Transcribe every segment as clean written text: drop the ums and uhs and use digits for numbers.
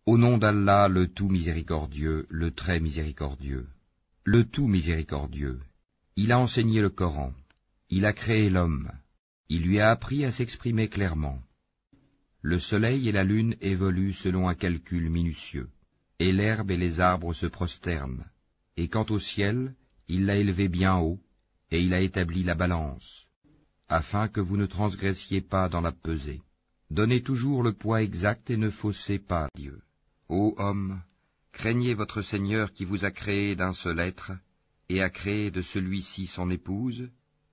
Au nom d'Allah, le tout miséricordieux, le très miséricordieux. Le tout miséricordieux. Il a enseigné le Coran. Il a créé l'homme. Il lui a appris à s'exprimer clairement. Le soleil et la lune évoluent selon un calcul minutieux, et l'herbe et les arbres se prosternent. Et quant au ciel, il l'a élevé bien haut, et il a établi la balance, afin que vous ne transgressiez pas dans la pesée. Donnez toujours le poids exact et ne faussez pas Dieu. Ô hommes, craignez votre Seigneur qui vous a créé d'un seul être, et a créé de celui-ci son épouse,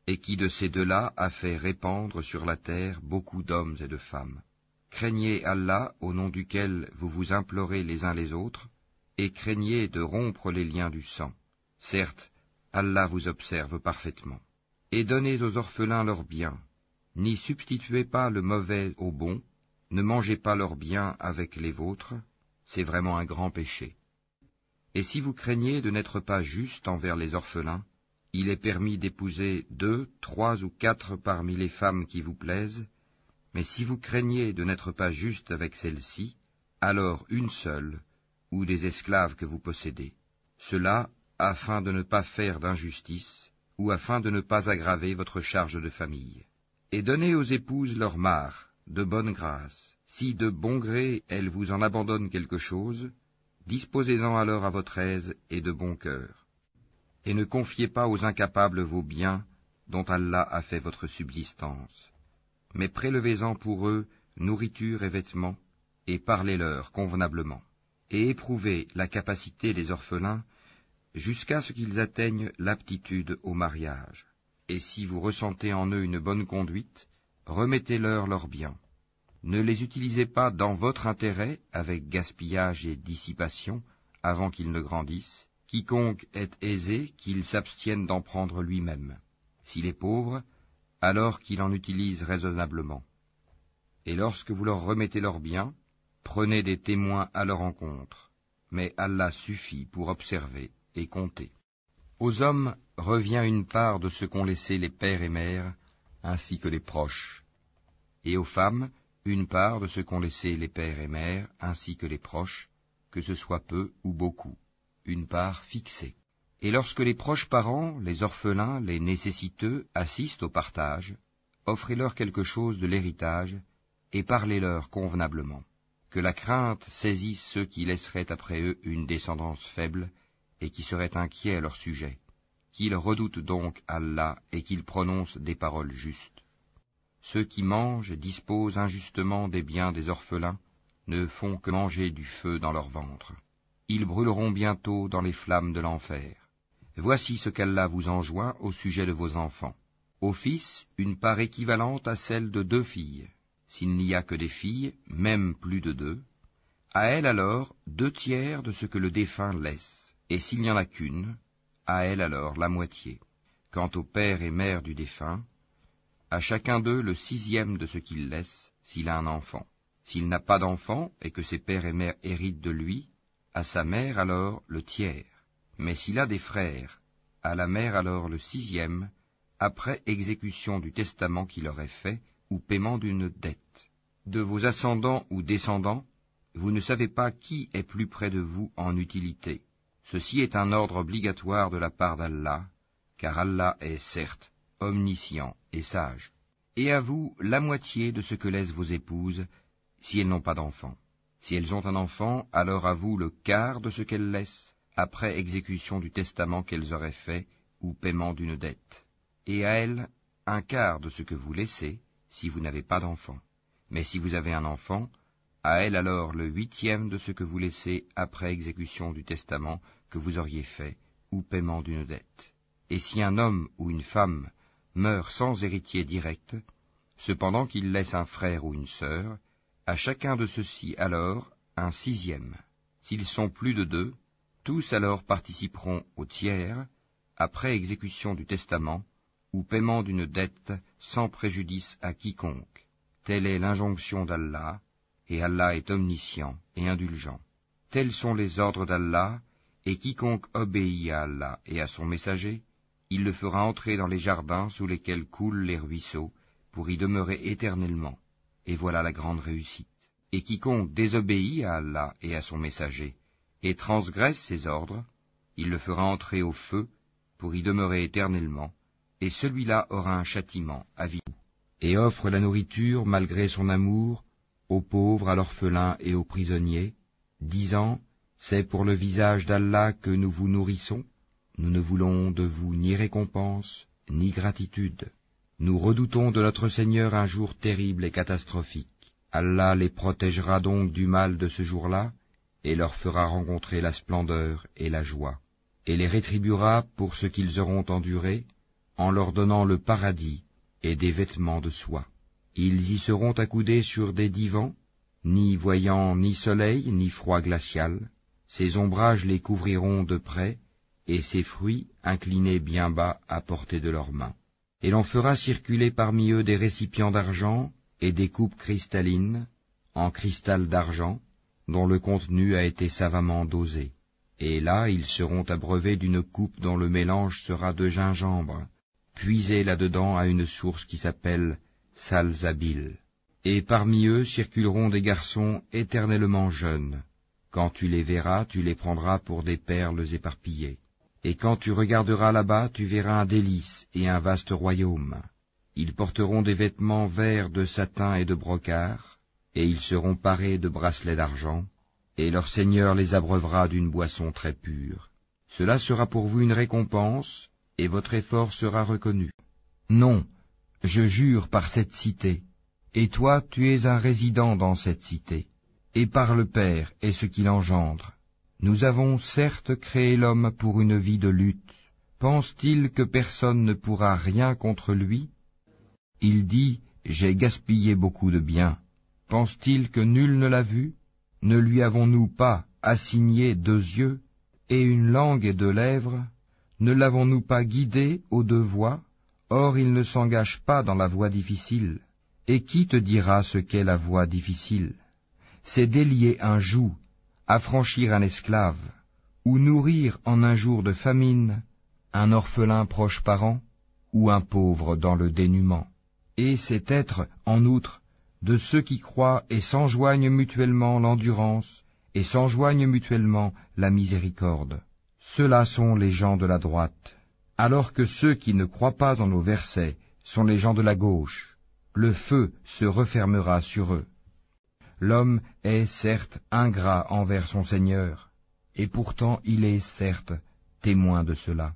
et qui de ces deux-là a fait répandre sur la terre beaucoup d'hommes et de femmes. Craignez Allah, au nom duquel vous vous implorez les uns les autres, et craignez de rompre les liens du sang. Certes, Allah vous observe parfaitement. Et donnez aux orphelins leurs biens. N'y substituez pas le mauvais au bon, ne mangez pas leurs biens avec les vôtres, c'est vraiment un grand péché. Et si vous craignez de n'être pas juste envers les orphelins, il est permis d'épouser 2, 3 ou 4 parmi les femmes qui vous plaisent, mais si vous craignez de n'être pas juste avec celles-ci, alors une seule, ou des esclaves que vous possédez. Cela afin de ne pas faire d'injustice, ou afin de ne pas aggraver votre charge de famille. Et donnez aux épouses leur part, de bonne grâce. Si de bon gré elles vous en abandonnent quelque chose, disposez-en alors à votre aise et de bon cœur. Et ne confiez pas aux incapables vos biens, dont Allah a fait votre subsistance. Mais prélevez-en pour eux nourriture et vêtements, et parlez-leur convenablement. Et éprouvez la capacité des orphelins jusqu'à ce qu'ils atteignent l'aptitude au mariage. Et si vous ressentez en eux une bonne conduite, remettez-leur leurs biens. Ne les utilisez pas dans votre intérêt avec gaspillage et dissipation avant qu'ils ne grandissent. Quiconque est aisé, qu'il s'abstienne d'en prendre lui-même. S'il est pauvre, alors qu'il en utilise raisonnablement. Et lorsque vous leur remettez leurs biens, prenez des témoins à leur encontre. Mais Allah suffit pour observer et compter. Aux hommes revient une part de ce qu'ont laissé les pères et mères, ainsi que les proches. Et aux femmes, une part de ce qu'ont laissé les pères et mères, ainsi que les proches, que ce soit peu ou beaucoup, une part fixée. Et lorsque les proches parents, les orphelins, les nécessiteux assistent au partage, offrez-leur quelque chose de l'héritage, et parlez-leur convenablement. Que la crainte saisisse ceux qui laisseraient après eux une descendance faible, et qui seraient inquiets à leur sujet. Qu'ils redoutent donc Allah, et qu'ils prononcent des paroles justes. Ceux qui mangent et disposent injustement des biens des orphelins ne font que manger du feu dans leur ventre. Ils brûleront bientôt dans les flammes de l'enfer. Voici ce qu'Allah vous enjoint au sujet de vos enfants. Aux fils, une part équivalente à celle de 2 filles. S'il n'y a que des filles, même plus de 2, à elles alors 2/3 de ce que le défunt laisse, et s'il n'y en a qu'une, à elle alors la moitié. Quant au père et mère du défunt, à chacun d'eux le 6e de ce qu'il laisse, s'il a un enfant. S'il n'a pas d'enfant, et que ses pères et mères héritent de lui, à sa mère alors le 1/3. Mais s'il a des frères, à la mère alors le 6e, après exécution du testament qu'il aurait fait, ou paiement d'une dette. De vos ascendants ou descendants, vous ne savez pas qui est plus près de vous en utilité. Ceci est un ordre obligatoire de la part d'Allah, car Allah est certes omniscient et sage. Et à vous la moitié de ce que laissent vos épouses, si elles n'ont pas d'enfant. Si elles ont un enfant, alors à vous le quart de ce qu'elles laissent, après exécution du testament qu'elles auraient fait, ou paiement d'une dette. Et à elles, un quart de ce que vous laissez, si vous n'avez pas d'enfant. Mais si vous avez un enfant, à elle alors le 8e de ce que vous laissez après exécution du testament que vous auriez fait, ou paiement d'une dette. Et si un homme ou une femme meurt sans héritier direct, cependant qu'il laisse un frère ou une sœur, à chacun de ceux-ci alors un 6e. S'ils sont plus de 2, tous alors participeront au 1/3, après exécution du testament, ou paiement d'une dette sans préjudice à quiconque. Telle est l'injonction d'Allah, et Allah est omniscient et indulgent. Tels sont les ordres d'Allah, et quiconque obéit à Allah et à son messager, il le fera entrer dans les jardins sous lesquels coulent les ruisseaux, pour y demeurer éternellement. Et voilà la grande réussite. Et quiconque désobéit à Allah et à son messager, et transgresse ses ordres, il le fera entrer au feu, pour y demeurer éternellement, et celui-là aura un châtiment à vie. Et offre la nourriture, malgré son amour, aux pauvres, à l'orphelin et aux prisonniers, disant, c'est pour le visage d'Allah que nous vous nourrissons, nous ne voulons de vous ni récompense, ni gratitude. Nous redoutons de notre Seigneur un jour terrible et catastrophique. Allah les protégera donc du mal de ce jour-là, et leur fera rencontrer la splendeur et la joie, et les rétribuera pour ce qu'ils auront enduré, en leur donnant le paradis et des vêtements de soie. Ils y seront accoudés sur des divans, ni voyant ni soleil, ni froid glacial. Ces ombrages les couvriront de près, et ces fruits inclinés bien bas à portée de leurs mains. Et l'on fera circuler parmi eux des récipients d'argent et des coupes cristallines, en cristal d'argent, dont le contenu a été savamment dosé. Et là, ils seront abreuvés d'une coupe dont le mélange sera de gingembre, puisé là-dedans à une source qui s'appelle Salsabil. Et parmi eux circuleront des garçons éternellement jeunes. Quand tu les verras, tu les prendras pour des perles éparpillées. Et quand tu regarderas là-bas, tu verras un délice et un vaste royaume. Ils porteront des vêtements verts de satin et de brocart, et ils seront parés de bracelets d'argent, et leur Seigneur les abreuvera d'une boisson très pure. Cela sera pour vous une récompense, et votre effort sera reconnu. Non, je jure par cette cité, et toi tu es un résident dans cette cité, et par le Père et ce qu'il engendre. Nous avons certes créé l'homme pour une vie de lutte. Pense-t-il que personne ne pourra rien contre lui? Il dit, j'ai gaspillé beaucoup de biens. Pense-t-il que nul ne l'a vu? Ne lui avons-nous pas assigné 2 yeux et une langue et 2 lèvres? Ne l'avons-nous pas guidé aux 2 voies? Or il ne s'engage pas dans la voie difficile. Et qui te dira ce qu'est la voie difficile? C'est délier un joug, affranchir un esclave, ou nourrir en un jour de famine un orphelin proche parent, ou un pauvre dans le dénuement. Et c'est être, en outre, de ceux qui croient et s'enjoignent mutuellement l'endurance, et s'enjoignent mutuellement la miséricorde. Ceux-là sont les gens de la droite, alors que ceux qui ne croient pas en nos versets sont les gens de la gauche. Le feu se refermera sur eux. L'homme est certes ingrat envers son Seigneur, et pourtant il est certes témoin de cela.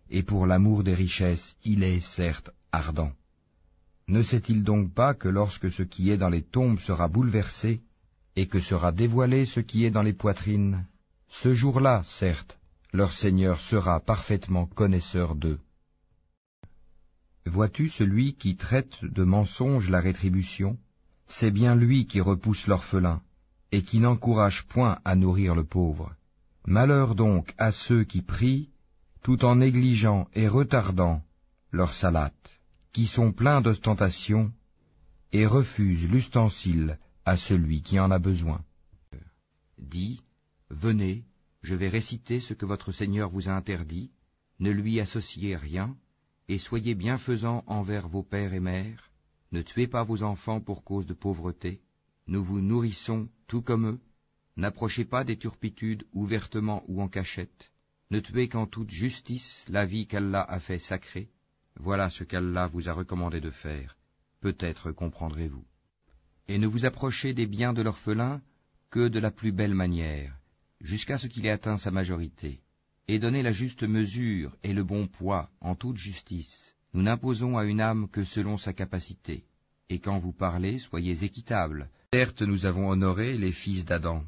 Et pour l'amour des richesses, il est certes ardent. Ne sait-il donc pas que lorsque ce qui est dans les tombes sera bouleversé, et que sera dévoilé ce qui est dans les poitrines, ce jour-là, certes, leur Seigneur sera parfaitement connaisseur d'eux. Vois-tu celui qui traite de mensonge la rétribution? C'est bien lui qui repousse l'orphelin, et qui n'encourage point à nourrir le pauvre. Malheur donc à ceux qui prient, tout en négligeant et retardant leur salat, qui sont pleins d'ostentation, et refusent l'ustensile à celui qui en a besoin. Dis, venez, je vais réciter ce que votre Seigneur vous a interdit, ne lui associez rien, et soyez bienfaisants envers vos pères et mères. Ne tuez pas vos enfants pour cause de pauvreté. Nous vous nourrissons tout comme eux. N'approchez pas des turpitudes ouvertement ou en cachette. Ne tuez qu'en toute justice la vie qu'Allah a fait sacrée. Voilà ce qu'Allah vous a recommandé de faire. Peut-être comprendrez-vous. Et ne vous approchez des biens de l'orphelin que de la plus belle manière, jusqu'à ce qu'il ait atteint sa majorité. Et donnez la juste mesure et le bon poids en toute justice. Nous n'imposons à une âme que selon sa capacité. Et quand vous parlez, soyez équitables. Certes, nous avons honoré les fils d'Adam.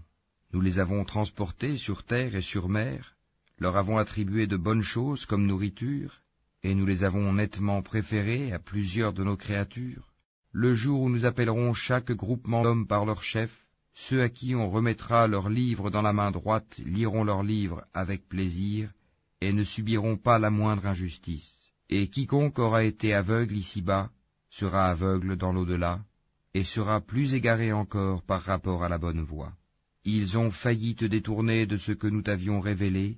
Nous les avons transportés sur terre et sur mer, leur avons attribué de bonnes choses comme nourriture, et nous les avons nettement préférés à plusieurs de nos créatures. Le jour où nous appellerons chaque groupement d'hommes par leur chef, ceux à qui on remettra leurs livres dans la main droite liront leurs livres avec plaisir, et ne subiront pas la moindre injustice. Et quiconque aura été aveugle ici-bas sera aveugle dans l'au-delà, et sera plus égaré encore par rapport à la bonne voie. Ils ont failli te détourner de ce que nous t'avions révélé,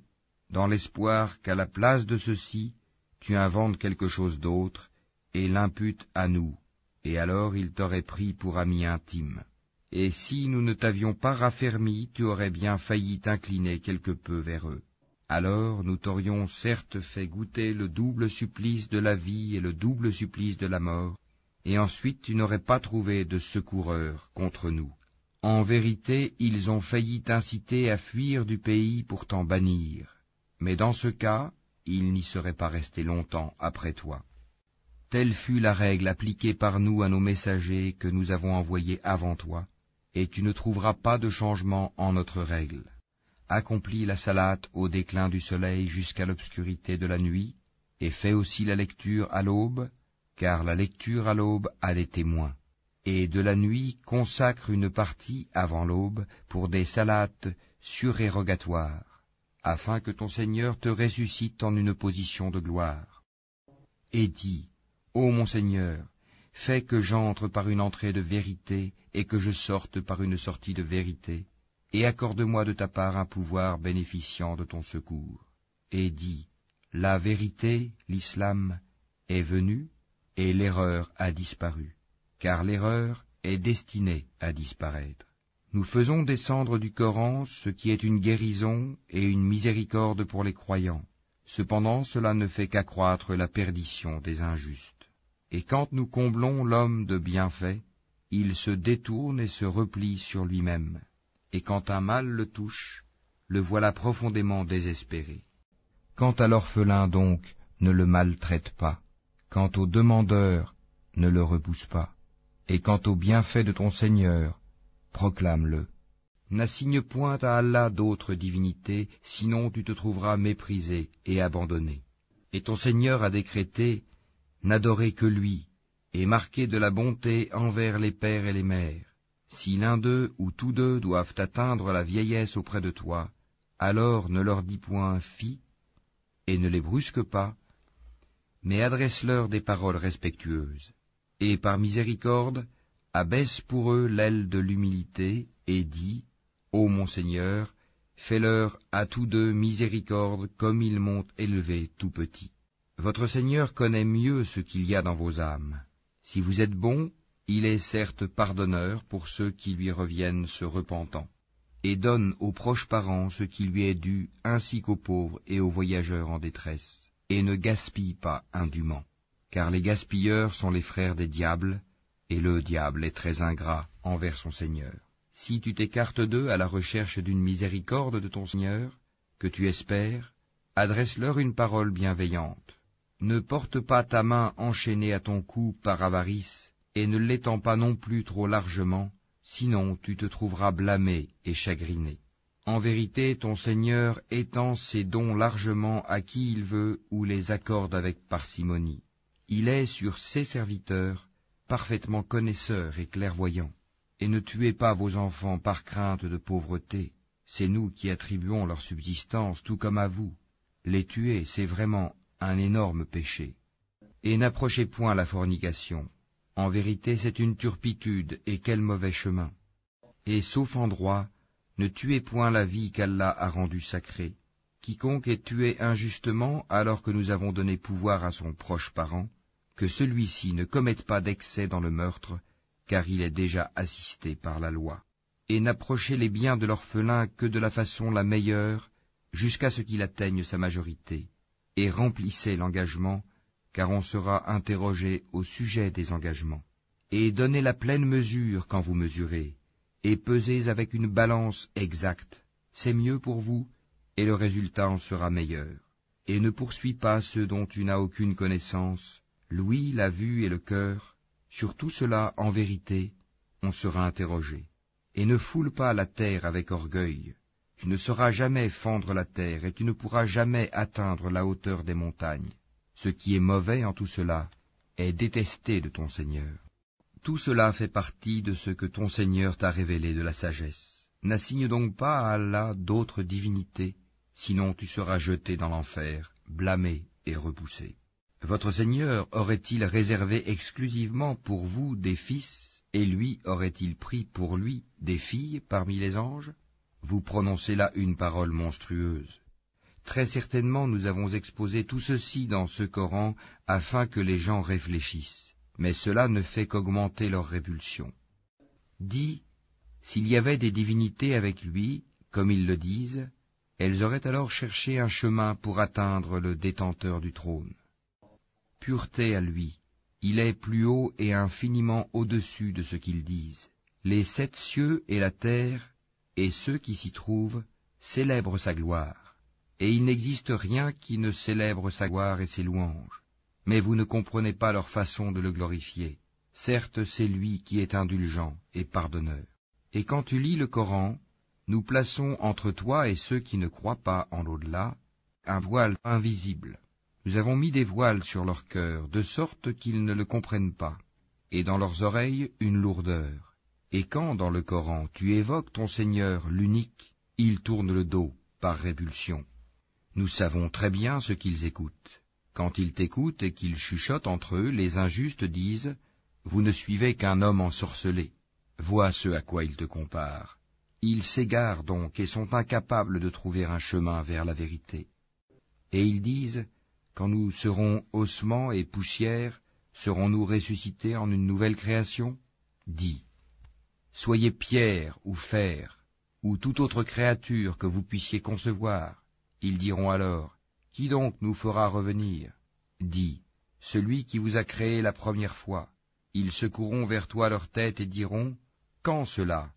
dans l'espoir qu'à la place de ceci, tu inventes quelque chose d'autre, et l'imputes à nous, et alors ils t'auraient pris pour ami intime. et si nous ne t'avions pas raffermi, tu aurais bien failli t'incliner quelque peu vers eux. Alors nous t'aurions certes fait goûter le double supplice de la vie et le double supplice de la mort, et ensuite tu n'aurais pas trouvé de secoureur contre nous. En vérité, ils ont failli t'inciter à fuir du pays pour t'en bannir, mais dans ce cas, ils n'y seraient pas restés longtemps après toi. Telle fut la règle appliquée par nous à nos messagers que nous avons envoyés avant toi, et tu ne trouveras pas de changement en notre règle. Accomplis la salate au déclin du soleil jusqu'à l'obscurité de la nuit, et fais aussi la lecture à l'aube, car la lecture à l'aube a des témoins. Et de la nuit consacre une partie avant l'aube pour des salates surérogatoires, afin que ton Seigneur te ressuscite en une position de gloire. Et dis, ô mon Seigneur, fais que j'entre par une entrée de vérité et que je sorte par une sortie de vérité, et accorde-moi de ta part un pouvoir bénéficiant de ton secours. Et dis, la vérité, l'islam, est venue, et l'erreur a disparu, car l'erreur est destinée à disparaître. Nous faisons descendre du Coran ce qui est une guérison et une miséricorde pour les croyants. Cependant cela ne fait qu'accroître la perdition des injustes. Et quand nous comblons l'homme de bienfaits, il se détourne et se replie sur lui-même. Et quand un mal le touche, le voilà profondément désespéré. Quant à l'orphelin donc, ne le maltraite pas. Quant au demandeur, ne le repousse pas. Et quant au bienfait de ton Seigneur, proclame-le. N'assigne point à Allah d'autres divinités, sinon tu te trouveras méprisé et abandonné. Et ton Seigneur a décrété, n'adorez que lui, et marquez de la bonté envers les pères et les mères. Si l'un d'eux ou tous deux doivent atteindre la vieillesse auprès de toi, alors ne leur dis point fi, et ne les brusque pas, mais adresse-leur des paroles respectueuses. Et par miséricorde, abaisse pour eux l'aile de l'humilité, et dis, ô mon Seigneur, fais-leur à tous deux miséricorde comme ils m'ont élevé tout petit. Votre Seigneur connaît mieux ce qu'il y a dans vos âmes. Si vous êtes bons, il est certes pardonneur pour ceux qui lui reviennent se repentant, et donne aux proches parents ce qui lui est dû, ainsi qu'aux pauvres et aux voyageurs en détresse, et ne gaspille pas indûment, car les gaspilleurs sont les frères des diables, et le diable est très ingrat envers son Seigneur. Si tu t'écartes d'eux à la recherche d'une miséricorde de ton Seigneur, que tu espères, adresse-leur une parole bienveillante. Ne porte pas ta main enchaînée à ton cou par avarice, et ne l'étends pas non plus trop largement, sinon tu te trouveras blâmé et chagriné. En vérité, ton Seigneur étend ses dons largement à qui il veut ou les accorde avec parcimonie. Il est sur ses serviteurs parfaitement connaisseur et clairvoyant. Et ne tuez pas vos enfants par crainte de pauvreté, c'est nous qui attribuons leur subsistance tout comme à vous. Les tuer, c'est vraiment un énorme péché. Et n'approchez point la fornication. En vérité, c'est une turpitude, et quel mauvais chemin. Et sauf en droit, ne tuez point la vie qu'Allah a rendue sacrée. Quiconque est tué injustement alors que nous avons donné pouvoir à son proche parent, que celui-ci ne commette pas d'excès dans le meurtre, car il est déjà assisté par la loi. Et n'approchez les biens de l'orphelin que de la façon la meilleure, jusqu'à ce qu'il atteigne sa majorité, et remplissez l'engagement, car on sera interrogé au sujet des engagements. Et donnez la pleine mesure quand vous mesurez, et pesez avec une balance exacte, c'est mieux pour vous, et le résultat en sera meilleur. Et ne poursuis pas ceux dont tu n'as aucune connaissance, l'ouïe, la vue et le cœur, sur tout cela, en vérité, on sera interrogé. Et ne foule pas la terre avec orgueil. Tu ne sauras jamais fendre la terre, et tu ne pourras jamais atteindre la hauteur des montagnes. Ce qui est mauvais en tout cela est détesté de ton Seigneur. Tout cela fait partie de ce que ton Seigneur t'a révélé de la sagesse. N'assigne donc pas à Allah d'autres divinités, sinon tu seras jeté dans l'enfer, blâmé et repoussé. Votre Seigneur aurait-il réservé exclusivement pour vous des fils, et lui aurait-il pris pour lui des filles parmi les anges? Vous prononcez là une parole monstrueuse. Très certainement nous avons exposé tout ceci dans ce Coran afin que les gens réfléchissent, mais cela ne fait qu'augmenter leur répulsion. Dis, S'il y avait des divinités avec lui, comme ils le disent, elles auraient alors cherché un chemin pour atteindre le détenteur du trône. Pureté à lui, il est plus haut et infiniment au-dessus de ce qu'ils disent. Les 7 cieux et la terre, et ceux qui s'y trouvent, célèbrent sa gloire. Et il n'existe rien qui ne célèbre sa gloire et ses louanges. Mais vous ne comprenez pas leur façon de le glorifier. Certes, c'est lui qui est indulgent et pardonneur. Et quand tu lis le Coran, nous plaçons entre toi et ceux qui ne croient pas en l'au-delà un voile invisible. Nous avons mis des voiles sur leur cœur, de sorte qu'ils ne le comprennent pas, et dans leurs oreilles une lourdeur. Et quand, dans le Coran, tu évoques ton Seigneur, l'unique, ils tournent le dos, par répulsion. Nous savons très bien ce qu'ils écoutent. Quand ils t'écoutent et qu'ils chuchotent entre eux, les injustes disent « Vous ne suivez qu'un homme ensorcelé ». Vois ce à quoi ils te comparent. Ils s'égarent donc et sont incapables de trouver un chemin vers la vérité. Et ils disent « Quand nous serons ossements et poussière, serons-nous ressuscités en une nouvelle création ?» Dis « Soyez pierre ou fer, ou toute autre créature que vous puissiez concevoir. » Ils diront alors « Qui donc nous fera revenir ?» Dis « Celui qui vous a créé la première fois. » Ils secoueront vers toi leur tête et diront « Quand cela ?»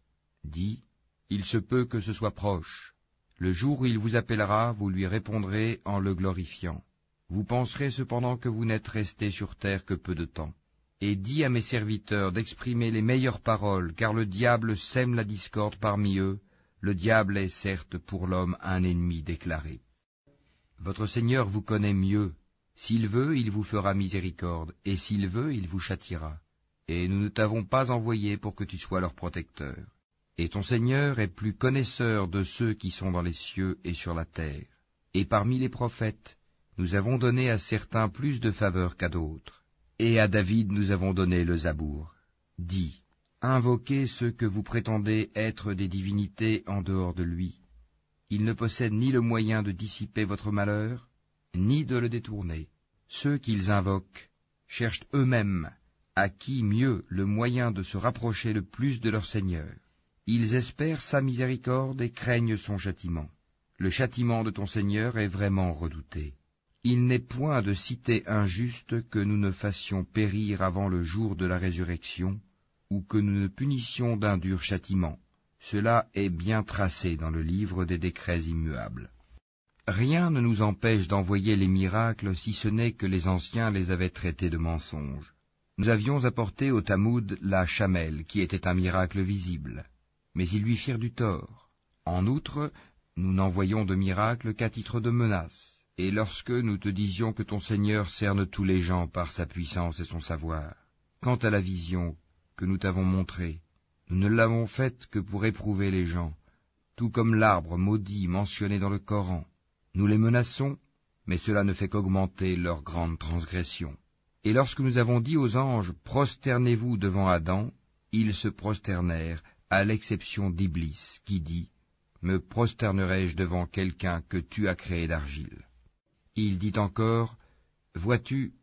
Dis « Il se peut que ce soit proche. Le jour où il vous appellera, vous lui répondrez en le glorifiant. Vous penserez cependant que vous n'êtes restés sur terre que peu de temps. Et dis à mes serviteurs d'exprimer les meilleures paroles, car le diable sème la discorde parmi eux. Le diable est certes pour l'homme un ennemi déclaré. Votre Seigneur vous connaît mieux. S'il veut, il vous fera miséricorde, et s'il veut, il vous châtiera. Et nous ne t'avons pas envoyé pour que tu sois leur protecteur. Et ton Seigneur est plus connaisseur de ceux qui sont dans les cieux et sur la terre. Et parmi les prophètes, nous avons donné à certains plus de faveur qu'à d'autres. Et à David nous avons donné le Zabour. Dis, invoquez ceux que vous prétendez être des divinités en dehors de lui. Ils ne possèdent ni le moyen de dissiper votre malheur, ni de le détourner. Ceux qu'ils invoquent cherchent eux-mêmes à qui mieux le moyen de se rapprocher le plus de leur Seigneur. Ils espèrent sa miséricorde et craignent son châtiment. Le châtiment de ton Seigneur est vraiment redouté. Il n'est point de cité injuste que nous ne fassions périr avant le jour de la résurrection, ou que nous ne punissions d'un dur châtiment. Cela est bien tracé dans le livre des décrets immuables. Rien ne nous empêche d'envoyer les miracles si ce n'est que les anciens les avaient traités de mensonges. Nous avions apporté au Tamoud la chamelle, qui était un miracle visible, mais ils lui firent du tort. En outre, nous n'envoyons de miracle qu'à titre de menace, et lorsque nous te disions que ton Seigneur cerne tous les gens par sa puissance et son savoir. Quant à la vision que nous t'avons montrée, nous ne l'avons faite que pour éprouver les gens, tout comme l'arbre maudit mentionné dans le Coran. Nous les menaçons, mais cela ne fait qu'augmenter leur grande transgression. Et lorsque nous avons dit aux anges « Prosternez-vous devant Adam », ils se prosternèrent, à l'exception d'Iblis, qui dit « Me prosternerai-je devant quelqu'un que tu as créé d'argile ?» Il dit encore « Vois-tu,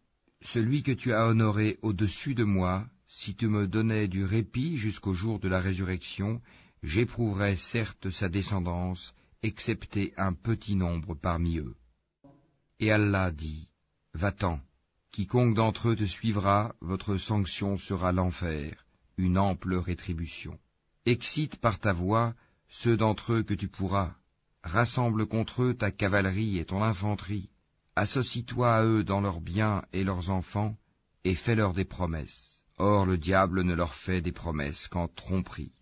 celui que tu as honoré au-dessus de moi, si tu me donnais du répit jusqu'au jour de la résurrection, j'éprouverais certes sa descendance, excepté un petit nombre parmi eux. » Et Allah dit « Va-t'en, quiconque d'entre eux te suivra, votre sanction sera l'enfer, une ample rétribution. Excite par ta voix ceux d'entre eux que tu pourras, rassemble contre eux ta cavalerie et ton infanterie, associe-toi à eux dans leurs biens et leurs enfants, et fais-leur des promesses. Or le diable ne leur fait des promesses qu'en tromperie.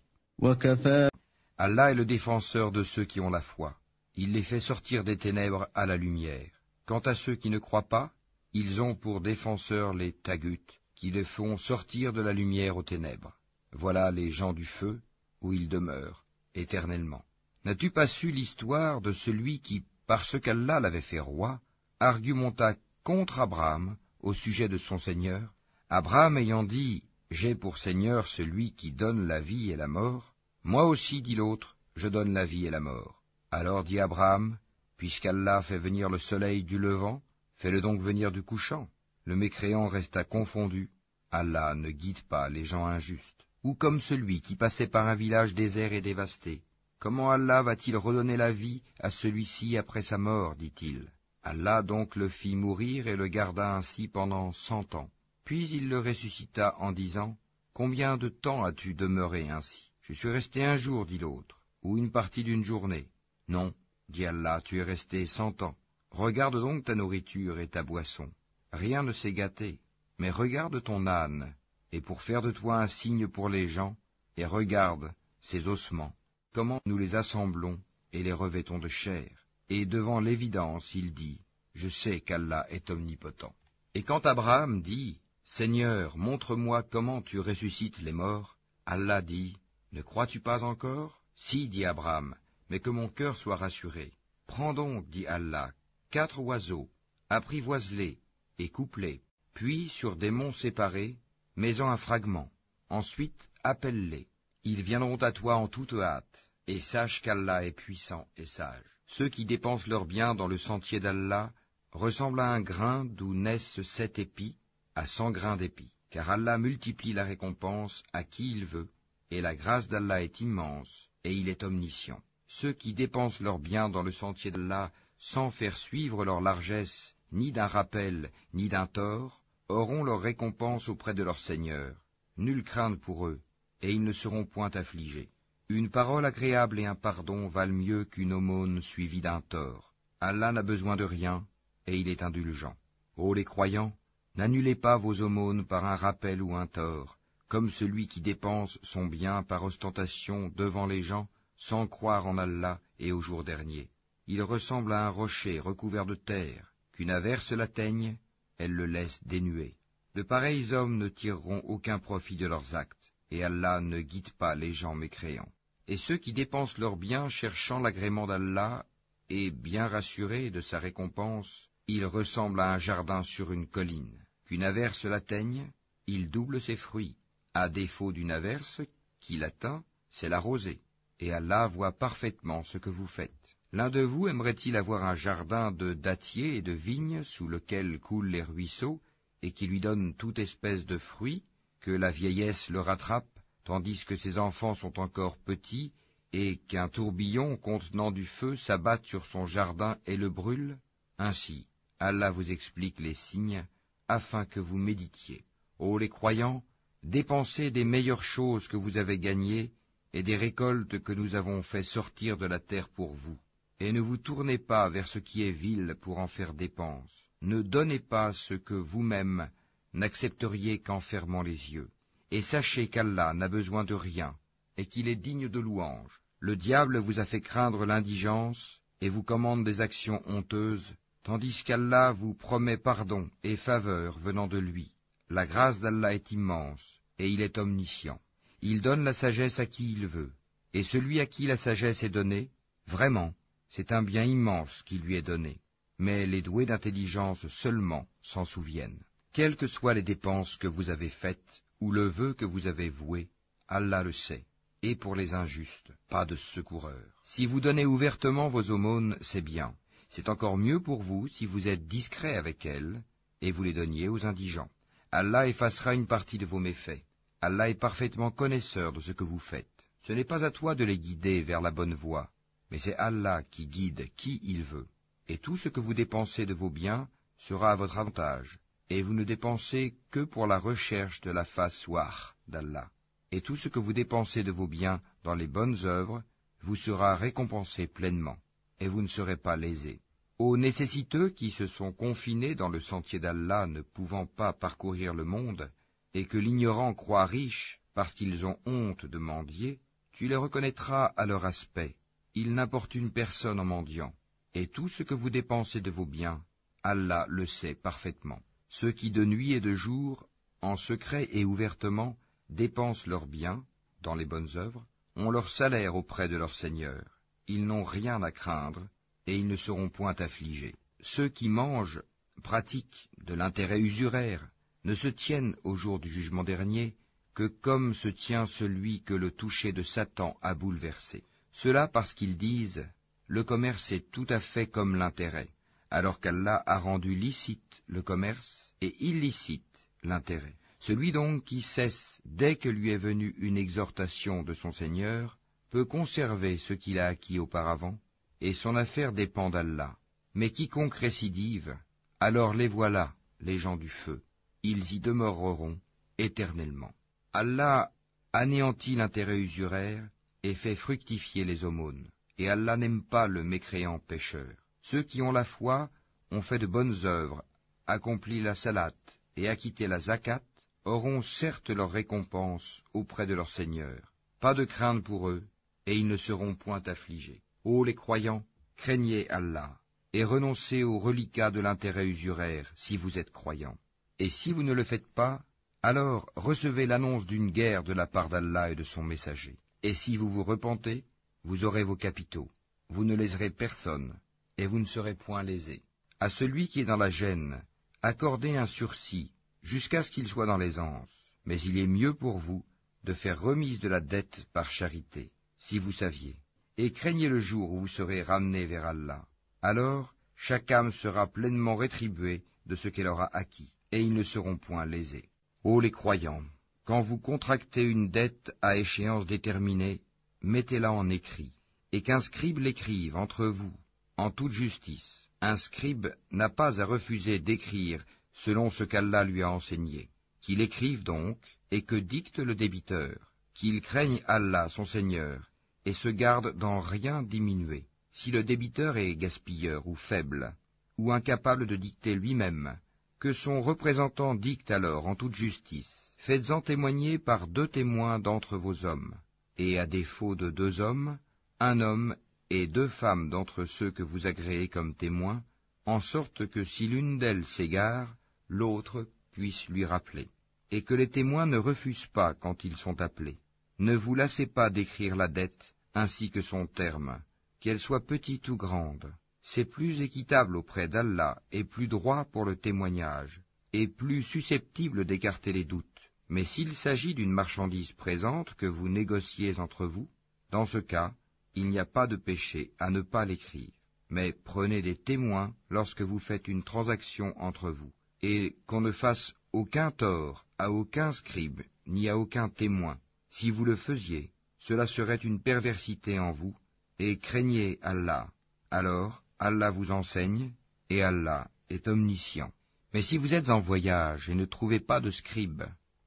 Allah est le défenseur de ceux qui ont la foi. Il les fait sortir des ténèbres à la lumière. Quant à ceux qui ne croient pas, ils ont pour défenseurs les taghut, qui les font sortir de la lumière aux ténèbres. Voilà les gens du feu, où ils demeurent, éternellement. N'as-tu pas su l'histoire de celui qui, parce qu'Allah l'avait fait roi, argumenta contre Abraham au sujet de son Seigneur, Abraham ayant dit « J'ai pour Seigneur celui qui donne la vie et la mort », moi aussi, dit l'autre, je donne la vie et la mort. Alors dit Abraham, puisqu'Allah fait venir le soleil du levant, fais-le donc venir du couchant. Le mécréant resta confondu. Allah ne guide pas les gens injustes. Ou comme celui qui passait par un village désert et dévasté. Comment Allah va-t-il redonner la vie à celui-ci après sa mort, dit-il. Allah donc le fit mourir et le garda ainsi pendant 100 ans. Puis il le ressuscita en disant, « Combien de temps as-tu demeuré ainsi ?» « Je suis resté un jour, dit l'autre, ou une partie d'une journée. »« Non, dit Allah, tu es resté 100 ans. Regarde donc ta nourriture et ta boisson. Rien ne s'est gâté, mais regarde ton âne, et pour faire de toi un signe pour les gens, et regarde ces ossements, comment nous les assemblons et les revêtons de chair. » Et devant l'évidence, il dit, « Je sais qu'Allah est omnipotent. » Et quand Abraham dit, « Seigneur, montre-moi comment tu ressuscites les morts » Allah dit, « Ne crois-tu pas encore ?» Si, dit Abraham, mais que mon cœur soit rassuré. Prends donc, dit Allah, 4 oiseaux, apprivoise-les et coupe-les, puis sur des monts séparés, mets-en un fragment. Ensuite, appelle-les. Ils viendront à toi en toute hâte, et sache qu'Allah est puissant et sage. Ceux qui dépensent leurs biens dans le sentier d'Allah ressemblent à un grain d'où naissent 7 épis à 100 grains d'épis, car Allah multiplie la récompense à qui il veut, et la grâce d'Allah est immense, et il est omniscient. Ceux qui dépensent leurs biens dans le sentier d'Allah sans faire suivre leur largesse, ni d'un rappel, ni d'un tort, auront leur récompense auprès de leur Seigneur. Nulle crainte pour eux, et ils ne seront point affligés. Une parole agréable et un pardon valent mieux qu'une aumône suivie d'un tort. Allah n'a besoin de rien, et il est indulgent. Ô les croyants, n'annulez pas vos aumônes par un rappel ou un tort, comme celui qui dépense son bien par ostentation devant les gens, sans croire en Allah et au jour dernier. Il ressemble à un rocher recouvert de terre, qu'une averse l'atteigne, elle le laisse dénué. De pareils hommes ne tireront aucun profit de leurs actes, et Allah ne guide pas les gens mécréants. Et ceux qui dépensent leurs biens cherchant l'agrément d'Allah, et bien rassurés de sa récompense, ils ressemblent à un jardin sur une colline. Qu'une averse l'atteigne, il double ses fruits. À défaut d'une averse qui l'atteint, c'est la rosée. Et Allah voit parfaitement ce que vous faites. L'un de vous aimerait-il avoir un jardin de dattiers et de vignes sous lequel coulent les ruisseaux, et qui lui donne toute espèce de fruits, que la vieillesse le rattrape, tandis que ses enfants sont encore petits, et qu'un tourbillon contenant du feu s'abatte sur son jardin et le brûle? Ainsi, Allah vous explique les signes, afin que vous méditiez. Ô les croyants, dépensez des meilleures choses que vous avez gagnées, et des récoltes que nous avons fait sortir de la terre pour vous. Et ne vous tournez pas vers ce qui est vil pour en faire dépense. Ne donnez pas ce que vous-même n'accepteriez qu'en fermant les yeux. Et sachez qu'Allah n'a besoin de rien, et qu'il est digne de louange. Le diable vous a fait craindre l'indigence, et vous commande des actions honteuses, tandis qu'Allah vous promet pardon et faveur venant de lui. La grâce d'Allah est immense, et il est omniscient. Il donne la sagesse à qui il veut, et celui à qui la sagesse est donnée, vraiment, c'est un bien immense qui lui est donné. Mais les doués d'intelligence seulement s'en souviennent. Quelles que soient les dépenses que vous avez faites, ou le vœu que vous avez voué, Allah le sait. Et pour les injustes, pas de secoureur. Si vous donnez ouvertement vos aumônes, c'est bien. C'est encore mieux pour vous si vous êtes discret avec elles, et vous les donniez aux indigents. Allah effacera une partie de vos méfaits. Allah est parfaitement connaisseur de ce que vous faites. Ce n'est pas à toi de les guider vers la bonne voie, mais c'est Allah qui guide qui il veut. Et tout ce que vous dépensez de vos biens sera à votre avantage, et vous ne dépensez que pour la recherche de la face wah d'Allah. Et tout ce que vous dépensez de vos biens dans les bonnes œuvres vous sera récompensé pleinement, et vous ne serez pas lésés. Aux nécessiteux qui se sont confinés dans le sentier d'Allah ne pouvant pas parcourir le monde, et que l'ignorant croit riche parce qu'ils ont honte de mendier, tu les reconnaîtras à leur aspect. Ils n'importunent personne en mendiant. Et tout ce que vous dépensez de vos biens, Allah le sait parfaitement. Ceux qui de nuit et de jour, en secret et ouvertement, dépensent leurs biens dans les bonnes œuvres, ont leur salaire auprès de leur Seigneur. Ils n'ont rien à craindre, et ils ne seront point affligés. Ceux qui mangent, pratiquent de l'intérêt usuraire, ne se tiennent au jour du jugement dernier que comme se tient celui que le toucher de Satan a bouleversé. Cela parce qu'ils disent « Le commerce est tout à fait comme l'intérêt », alors qu'Allah a rendu licite le commerce et illicite l'intérêt. Celui donc qui cesse dès que lui est venue une exhortation de son Seigneur peut conserver ce qu'il a acquis auparavant, et son affaire dépend d'Allah. Mais quiconque récidive, alors les voilà, les gens du feu. Ils y demeureront éternellement. Allah anéantit l'intérêt usuraire et fait fructifier les aumônes. Et Allah n'aime pas le mécréant pécheur. Ceux qui ont la foi ont fait de bonnes œuvres, accompli la salate et acquitté la zakat, auront certes leur récompense auprès de leur Seigneur. Pas de crainte pour eux, et ils ne seront point affligés. Ô les croyants, craignez Allah, et renoncez aux reliquats de l'intérêt usuraire, si vous êtes croyants. Et si vous ne le faites pas, alors recevez l'annonce d'une guerre de la part d'Allah et de son messager. Et si vous vous repentez, vous aurez vos capitaux. Vous ne léserez personne, et vous ne serez point lésés. À celui qui est dans la gêne, accordez un sursis, jusqu'à ce qu'il soit dans l'aisance. Mais il est mieux pour vous de faire remise de la dette par charité, si vous saviez. Et craignez le jour où vous serez ramenés vers Allah. Alors, chaque âme sera pleinement rétribuée de ce qu'elle aura acquis, et ils ne seront point lésés. Ô les croyants, quand vous contractez une dette à échéance déterminée, mettez-la en écrit, et qu'un scribe l'écrive entre vous, en toute justice. Un scribe n'a pas à refuser d'écrire selon ce qu'Allah lui a enseigné. Qu'il écrive donc, et que dicte le débiteur, qu'il craigne Allah son Seigneur, et se garde d'en rien diminuer. Si le débiteur est gaspilleur ou faible, ou incapable de dicter lui-même, que son représentant dicte alors en toute justice. Faites-en témoigner par 2 témoins d'entre vos hommes, et à défaut de 2 hommes, un homme et 2 femmes d'entre ceux que vous agréez comme témoins, en sorte que si l'une d'elles s'égare, l'autre puisse lui rappeler, et que les témoins ne refusent pas quand ils sont appelés. Ne vous lassez pas d'écrire la dette, ainsi que son terme, qu'elle soit petite ou grande. C'est plus équitable auprès d'Allah et plus droit pour le témoignage, et plus susceptible d'écarter les doutes. Mais s'il s'agit d'une marchandise présente que vous négociez entre vous, dans ce cas, il n'y a pas de péché à ne pas l'écrire. Mais prenez des témoins lorsque vous faites une transaction entre vous, et qu'on ne fasse aucun tort à aucun scribe, ni à aucun témoin. Si vous le faisiez, cela serait une perversité en vous, et craignez Allah. Alors, Allah vous enseigne, et Allah est omniscient. Mais si vous êtes en voyage et ne trouvez pas de scribe,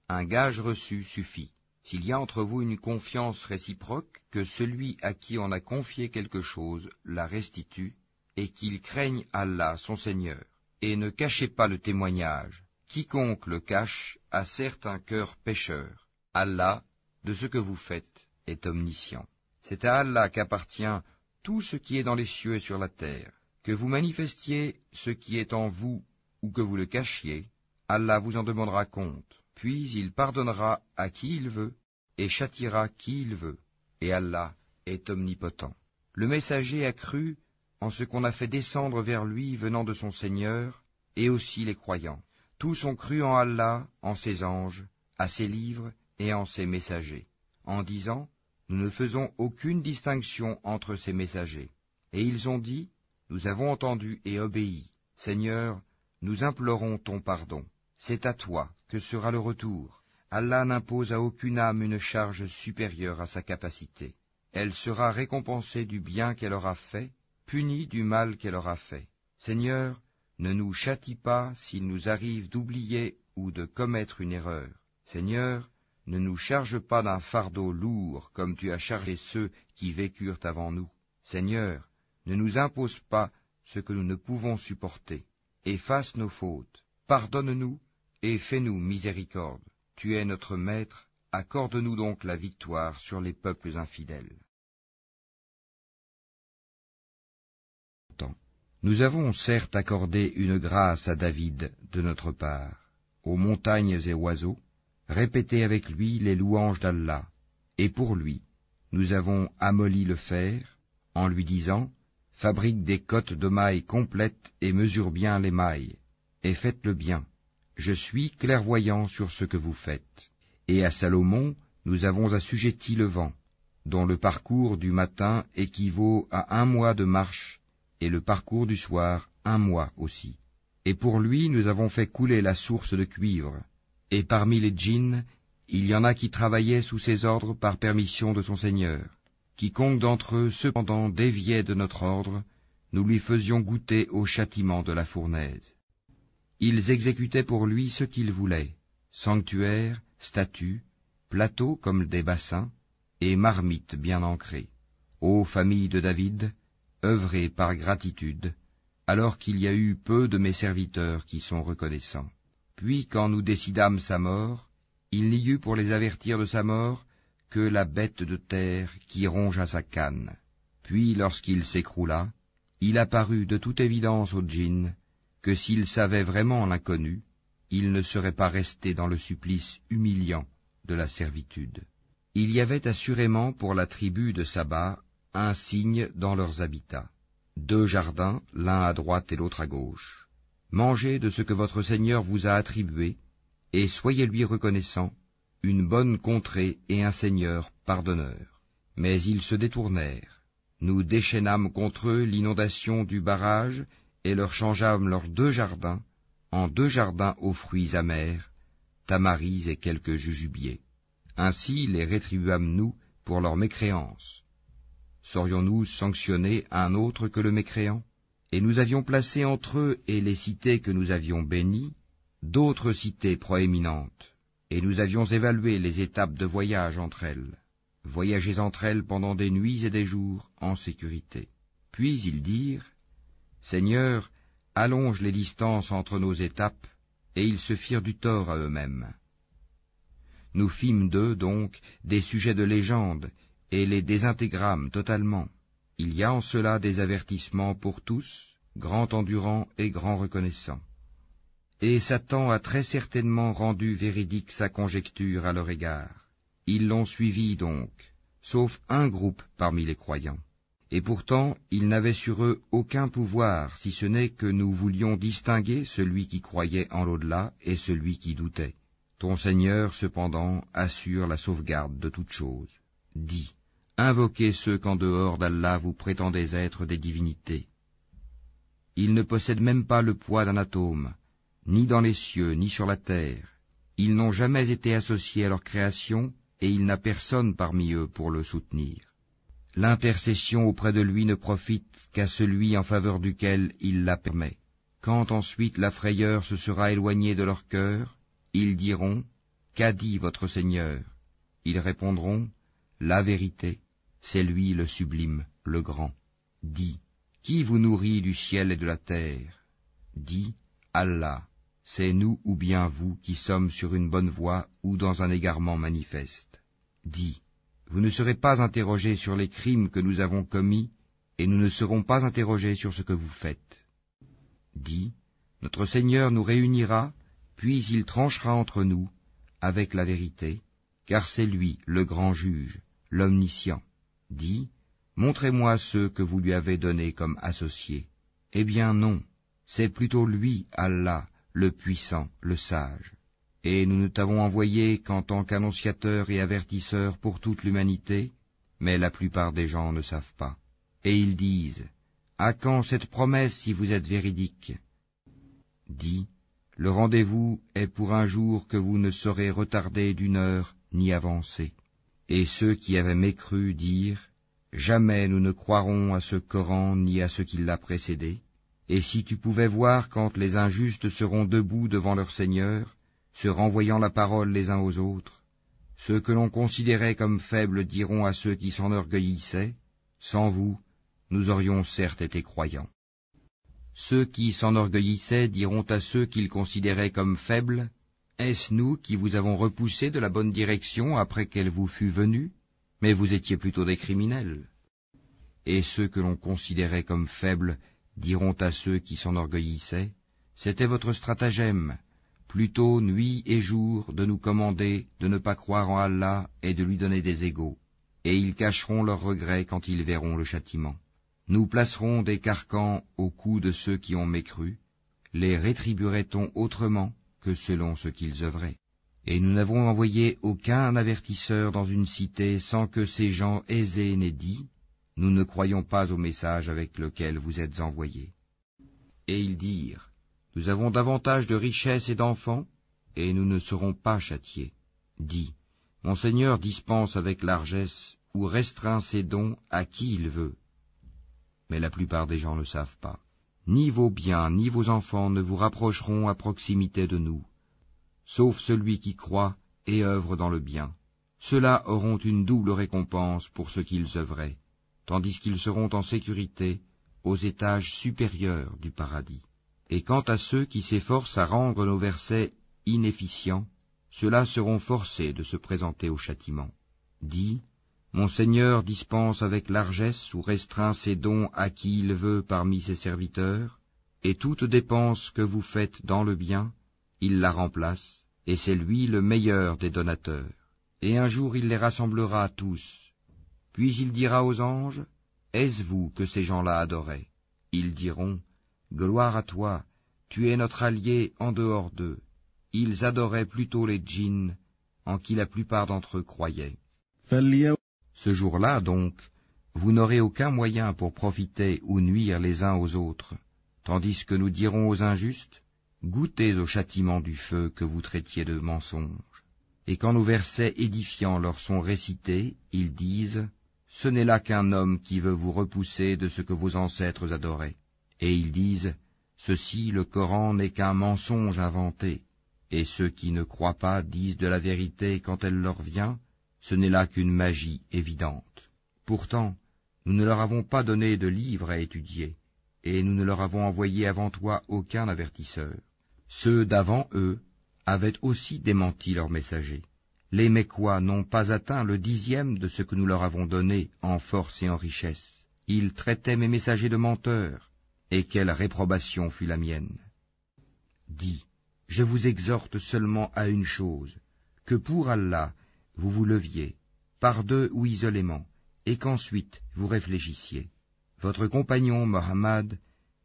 un gage reçu suffit. S'il y a entre vous une confiance réciproque, que celui à qui on a confié quelque chose la restitue, et qu'il craigne Allah son Seigneur. Et ne cachez pas le témoignage. Quiconque le cache a certes un cœur pécheur. Allah, de ce que vous faites, est omniscient. C'est à Allah qu'appartient tout ce qui est dans les cieux et sur la terre. Que vous manifestiez ce qui est en vous ou que vous le cachiez, Allah vous en demandera compte. Puis il pardonnera à qui il veut et châtiera qui il veut. Et Allah est omnipotent. Le messager a cru en ce qu'on a fait descendre vers lui venant de son Seigneur, et aussi les croyants. Tous ont cru en Allah, en ses anges, à ses livres et en ses messagers, en disant « Nous ne faisons aucune distinction entre ces messagers. » Et ils ont dit « Nous avons entendu et obéi. Seigneur, nous implorons ton pardon. C'est à toi que sera le retour. Allah n'impose à aucune âme une charge supérieure à sa capacité. Elle sera récompensée du bien qu'elle aura fait, punie du mal qu'elle aura fait. Seigneur, ne nous châtie pas s'il nous arrive d'oublier ou de commettre une erreur. Seigneur, ne nous charge pas d'un fardeau lourd comme tu as chargé ceux qui vécurent avant nous. Seigneur, ne nous impose pas ce que nous ne pouvons supporter. Efface nos fautes, pardonne-nous et fais-nous miséricorde. Tu es notre Maître, accorde-nous donc la victoire sur les peuples infidèles. Nous avons certes accordé une grâce à David de notre part, aux montagnes et oiseaux, répétez avec lui les louanges d'Allah, et pour lui, nous avons amolli le fer, en lui disant, fabrique des cottes de mailles complètes et mesure bien les mailles, et faites-le bien. Je suis clairvoyant sur ce que vous faites. Et à Salomon, nous avons assujetti le vent, dont le parcours du matin équivaut à 1 mois de marche, et le parcours du soir 1 mois aussi. Et pour lui, nous avons fait couler la source de cuivre, Et parmi les djinns, il y en a qui travaillaient sous ses ordres par permission de son Seigneur. Quiconque d'entre eux cependant déviait de notre ordre, nous lui faisions goûter au châtiment de la fournaise. Ils exécutaient pour lui ce qu'ils voulaient, sanctuaires, statues, plateaux comme des bassins, et marmites bien ancrées. Ô famille de David, œuvrez par gratitude, alors qu'il y a eu peu de mes serviteurs qui sont reconnaissants. Puis quand nous décidâmes sa mort, il n'y eut pour les avertir de sa mort que la bête de terre qui rongea sa canne. Puis lorsqu'il s'écroula, il apparut de toute évidence aux djinns que s'ils savaient vraiment l'inconnu, ils ne seraient pas restés dans le supplice humiliant de la servitude. Il y avait assurément pour la tribu de Saba un signe dans leurs habitats, 2 jardins, l'un à droite et l'autre à gauche. Mangez de ce que votre Seigneur vous a attribué, et soyez-lui reconnaissants, une bonne contrée et un Seigneur pardonneur. Mais ils se détournèrent. Nous déchaînâmes contre eux l'inondation du barrage, et leur changeâmes leurs 2 jardins, en 2 jardins aux fruits amers, tamaris et quelques jujubiers. Ainsi les rétribuâmes-nous pour leur mécréance. Saurions-nous sanctionner un autre que le mécréant? Et nous avions placé entre eux et les cités que nous avions bénies, d'autres cités proéminentes, et nous avions évalué les étapes de voyage entre elles. Voyagez entre elles pendant des nuits et des jours en sécurité. Puis ils dirent, Seigneur, allonge les distances entre nos étapes, et ils se firent du tort à eux-mêmes. Nous fîmes d'eux, donc, des sujets de légende, et les désintégrâmes totalement. Il y a en cela des avertissements pour tous, grand endurants et grand reconnaissants. Et Satan a très certainement rendu véridique sa conjecture à leur égard. Ils l'ont suivi donc, sauf un groupe parmi les croyants. Et pourtant, ils n'avaient sur eux aucun pouvoir, si ce n'est que nous voulions distinguer celui qui croyait en l'au-delà et celui qui doutait. Ton Seigneur, cependant, assure la sauvegarde de toutes choses. Dis, invoquez ceux qu'en dehors d'Allah vous prétendez être des divinités. Ils ne possèdent même pas le poids d'un atome, ni dans les cieux, ni sur la terre. Ils n'ont jamais été associés à leur création, et il n'a personne parmi eux pour le soutenir. L'intercession auprès de lui ne profite qu'à celui en faveur duquel il la permet. Quand ensuite la frayeur se sera éloignée de leur cœur, ils diront, qu'a dit votre Seigneur? Ils répondront, la vérité, c'est lui le sublime, le grand. Dis, qui vous nourrit du ciel et de la terre? Dis, Allah, c'est nous ou bien vous qui sommes sur une bonne voie ou dans un égarement manifeste. Dis, vous ne serez pas interrogés sur les crimes que nous avons commis, et nous ne serons pas interrogés sur ce que vous faites. Dis, notre Seigneur nous réunira, puis il tranchera entre nous, avec la vérité, car c'est lui le grand juge, l'omniscient. Dis, montrez-moi ceux que vous lui avez donnés comme associés. Eh bien non, c'est plutôt lui, Allah, le puissant, le sage. Et nous ne t'avons envoyé qu'en tant qu'annonciateur et avertisseur pour toute l'humanité, mais la plupart des gens ne savent pas. Et ils disent, à quand cette promesse si vous êtes véridique? Dis, le rendez-vous est pour un jour que vous ne saurez retarder d'1 heure ni avancer. Et ceux qui avaient mécru dirent, jamais nous ne croirons à ce Coran ni à ce qui l'a précédé. Et si tu pouvais voir quand les injustes seront debout devant leur Seigneur, se renvoyant la parole les uns aux autres, ceux que l'on considérait comme faibles diront à ceux qui s'enorgueillissaient, sans vous, nous aurions certes été croyants. Ceux qui s'enorgueillissaient diront à ceux qu'ils considéraient comme faibles, est-ce nous qui vous avons repoussé de la bonne direction après qu'elle vous fût venue? Mais vous étiez plutôt des criminels. Et ceux que l'on considérait comme faibles diront à ceux qui s'enorgueillissaient, c'était votre stratagème, plutôt nuit et jour de nous commander de ne pas croire en Allah et de lui donner des égaux, et ils cacheront leurs regrets quand ils verront le châtiment. Nous placerons des carcans au cou de ceux qui ont mécru, les rétribuerait-on autrement que selon ce qu'ils œuvraient? Et nous n'avons envoyé aucun avertisseur dans une cité sans que ces gens aisés n'aient dit, nous ne croyons pas au message avec lequel vous êtes envoyés. Et ils dirent, nous avons davantage de richesses et d'enfants, et nous ne serons pas châtiés. Dis, mon Seigneur dispense avec largesse ou restreint ses dons à qui il veut. Mais la plupart des gens ne savent pas. Ni vos biens, ni vos enfants ne vous rapprocheront à proximité de nous, sauf celui qui croit et œuvre dans le bien. Ceux-là auront une double récompense pour ce qu'ils œuvraient, tandis qu'ils seront en sécurité aux étages supérieurs du paradis. Et quant à ceux qui s'efforcent à rendre nos versets inefficients, ceux-là seront forcés de se présenter au châtiment. Dis, mon Seigneur dispense avec largesse ou restreint ses dons à qui il veut parmi ses serviteurs, et toute dépense que vous faites dans le bien, il la remplace, et c'est lui le meilleur des donateurs. Et un jour il les rassemblera tous. Puis il dira aux anges, est-ce vous que ces gens-là adoraient? Ils diront, gloire à toi, tu es notre allié en dehors d'eux. Ils adoraient plutôt les djinns, en qui la plupart d'entre eux croyaient. Ce jour-là, donc, vous n'aurez aucun moyen pour profiter ou nuire les uns aux autres, tandis que nous dirons aux injustes, goûtez au châtiment du feu que vous traitiez de mensonge. Et quand nos versets édifiants leur sont récités, ils disent, ce n'est là qu'un homme qui veut vous repousser de ce que vos ancêtres adoraient. Et ils disent, ceci, le Coran n'est qu'un mensonge inventé. Et ceux qui ne croient pas disent de la vérité quand elle leur vient, ce n'est là qu'une magie évidente. Pourtant, nous ne leur avons pas donné de livre à étudier, et nous ne leur avons envoyé avant toi aucun avertisseur. Ceux d'avant eux avaient aussi démenti leurs messagers. Les Mécois n'ont pas atteint le 10e de ce que nous leur avons donné en force et en richesse. Ils traitaient mes messagers de menteurs, et quelle réprobation fut la mienne. Dis, je vous exhorte seulement à une chose, que pour Allah, vous vous leviez, par deux ou isolément, et qu'ensuite vous réfléchissiez. Votre compagnon Mohammed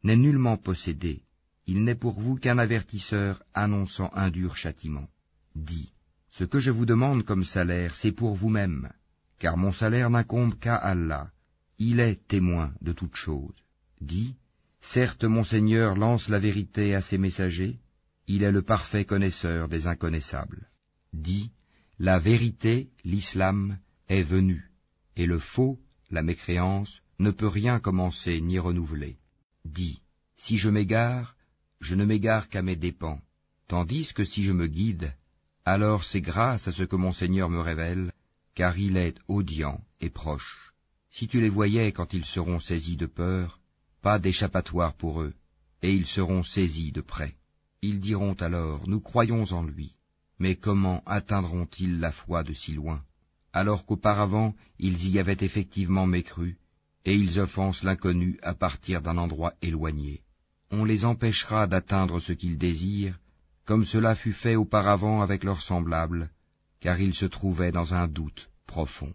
n'est nullement possédé, il n'est pour vous qu'un avertisseur annonçant un dur châtiment. Dis, ce que je vous demande comme salaire, c'est pour vous-même, car mon salaire n'incombe qu'à Allah, il est témoin de toutes choses. Dis, certes mon Seigneur lance la vérité à ses messagers, il est le parfait connaisseur des inconnaissables. Dis, la vérité, l'islam, est venue, et le faux, la mécréance, ne peut rien commencer ni renouveler. Dis, si je m'égare, je ne m'égare qu'à mes dépens, tandis que si je me guide, alors c'est grâce à ce que mon Seigneur me révèle, car il est audient et proche. Si tu les voyais quand ils seront saisis de peur, pas d'échappatoire pour eux, et ils seront saisis de près. Ils diront alors, nous croyons en lui, mais comment atteindront-ils la foi de si loin, alors qu'auparavant ils y avaient effectivement mécru, et ils offensent l'inconnu à partir d'un endroit éloigné. On les empêchera d'atteindre ce qu'ils désirent, comme cela fut fait auparavant avec leurs semblables, car ils se trouvaient dans un doute profond.